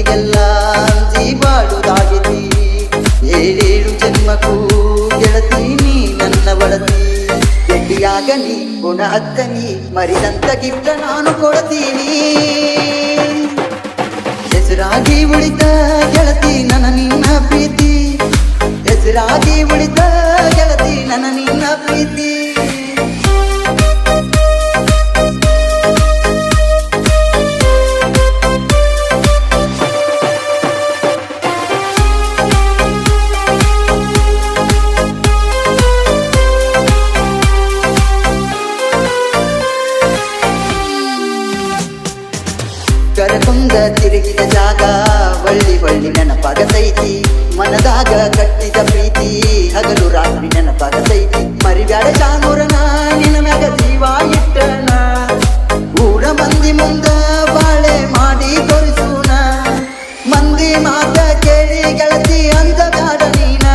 ಮಂದಿಗೆಲ್ಲ ಅಂಜಿ ಬಾಳುದಾಗಿತಿ ಏಳೇಳು ಜನ್ಮಕ್ಕೂ ಗೆಳತಿ ನೀ ನನ್ನ ಒಡತಿ ಭೇಟಿಯಾಗ ನೀ ಪುನಃ ಹತ್ತನಿ ಮರಿದಂತ ಗಿಫ್ಟ ನಾನು ಕೊಡ್ತೀನಿ ಹೆಸರಾಗಿ ಉಳಿತ ಗೆಳತಿ ನನ್ನ ನಿನ್ನ ಪ್ರೀತಿ ಹೆಸರಾಗಿ ಉಳಿತ ಗೆಳತಿ ನನ್ನ ನಿನ್ನ ಪ್ರೀತಿ ಕರಕೊಂಡ ತಿರುಗಿದ ಜಾಗ ಒಳ್ಳಿ ಒಳ್ಳಿ ನೆನಪಾಗತೈತಿ ಮನದಾಗ ಕಟ್ಟಿದ ಪ್ರೀತಿ ಹಗಲು ರಾತ್ರಿ ನೆನಪಾಗತೈತಿ ಮರಿಬ್ಯಾಡ ಶಾನೂರನ ನಿನ್ನ ಮ್ಯಾಗ ಜೀವ ಇಟ್ಟನ ಊರ ಮಂದಿ ಮುಂದ ಬಾಳೆ ಮಾಡಿ ತೋರಿಸೂನ ಮಂದಿ ಮಾತ ಕೇಳಿ ಗೆಳತಿ ಅಂದ ಬ್ಯಾಡ ನೀನ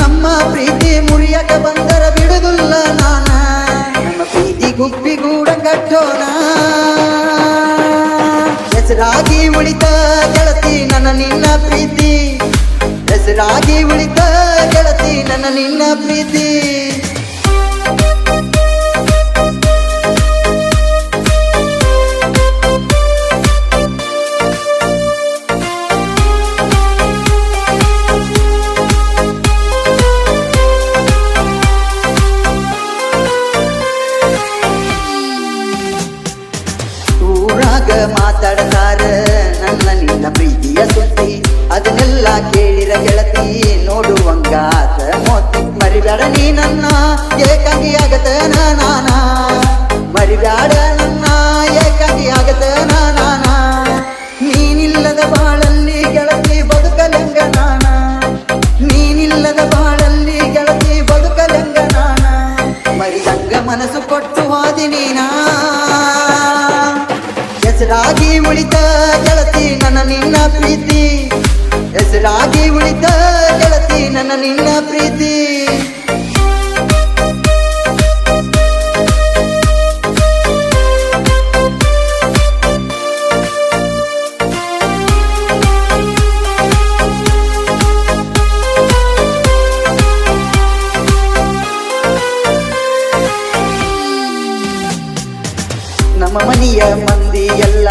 ನಮ್ಮ ಪ್ರೀತಿ ಮುರಿಯಕ ಬಂದರ ಬಿಡುದಿಲ್ಲ ನಾನ ನಮ್ಮ ಪ್ರೀತಿ ಗುಪ್ಪಿಗೂಡ ಕಟ್ಟೋಣ ಹೆಸರಾಗಿ ಉಳಿತ ಗೆಳತಿ ನನ್ನ ನಿನ್ನ ಪ್ರೀತಿ ಹೆಸರಾಗಿ ಉಳಿತ ಗೆಳತಿ ನನ್ನ ನಿನ್ನ ಪ್ರೀತಿ ಮಾತಾಡತಾರ ನನ್ನ ನಿನ್ನ ಪ್ರೀತಿಯ ಸುದ್ದಿ ಅದನ್ನೆಲ್ಲ ಕೇಳಿರ ಗೆಳತಿ ನೋಡುವಂಗಾತ ಮೋತಿ ಮರಿಬ್ಯಾಡ ನೀ ನನ್ನ ಏಕಾಂಗಿ ಆಗತನ ನಾನ ಮರಿಬ್ಯಾಡ ನನ್ನ ಏಕಾಂಗಿ ಆಗತನ ನಾನ ನೀನಿಲ್ಲದ ಬಾಳಲ್ಲಿ ಗೆಳತಿ ಬದುಕಲೆಂಗ ನಾನ ನೀನಿಲ್ಲದ ಬಾಳಲ್ಲಿ ಗೆಳತಿ ಬದುಕಲೆಂಗ ನಾನ ಮರಿದಂಗ ಮನಸ್ಸು ಕೊಟ್ಟು ಹೋದಿ ನೀನಾ ಹೆಸರಾಗಿ ಉಳಿತ ಗೆಳತಿ ನನ್ನ ನಿನ್ನ ಪ್ರೀತಿ ಹೆಸರಾಗಿ ಉಳಿತ ಗೆಳತಿ ನನ್ನ ನಿನ್ನ ಪ್ರೀತಿ ನಮ್ಮ ಮನೆಯ ಮಂದಿ ಎಲ್ಲ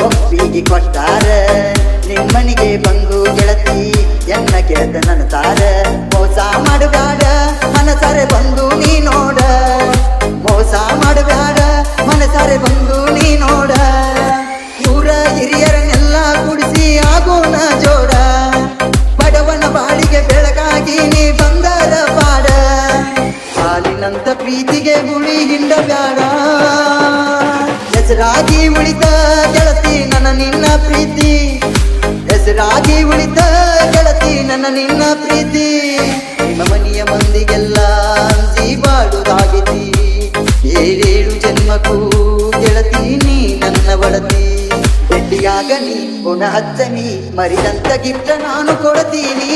ಒಪ್ಪಿಗೆ ಕೊಟ್ಟಾರ ನಿಮ್ಮನಿಗೆ ಬಂದು ಗೆಳತಿ ಎನ್ನ ಗೆಳತ ನನ್ನ ತಾರ ಮೋಸ ಮಾಡಬೇಡ ಮನಸಾರೆ ಬಂದು ನೀ ನೋಡ ಮೋಸ ಮಾಡಬೇಡ ಮನಸಾರೆ ಬಂದು ನೀ ನೋಡ ಊರ ಹಿರಿಯರನ್ನೆಲ್ಲ ಕುಡಿಸಿ ಆಗೋಣ ಜೋಡ ಬಡವನ ಬಾಳಿಗೆ ಬೆಳಗಾಗಿ ನೀ ಬಂದರ ಪಾಡ ಹಾಲಿನಂತ ಪ್ರೀತಿಗೆ ಗುಳಿ ಹಿಂಡ ಬ್ಯಾಡ ಹೆಸರಾಗಿ ಉಳಿತ ಗೆಳತಿ ನನ್ನ ನಿನ್ನ ಪ್ರೀತಿ ಹೆಸರಾಗಿ ಉಳಿತ ಗೆಳತಿ ನನ್ನ ನಿನ್ನ ಪ್ರೀತಿ ನಿಮ್ಮ ಮನೆಯ ಮಂದಿಗೆಲ್ಲ ಅಂಜಿ ಬಾಳುದಾಗಿತಿ ಏಳೇಳು ಜನ್ಮಕ್ಕೂ ಗೆಳತಿ ನೀ ನನ್ನ ಒಡತಿ ಭೇಟಿಯಾಗ ನೀ ಪುನಃ ಹಚ್ಚನಿ ಮರಿದಂತ ಗಿಫ್ಟ ನಾನು ಕೊಡ್ತೀನಿ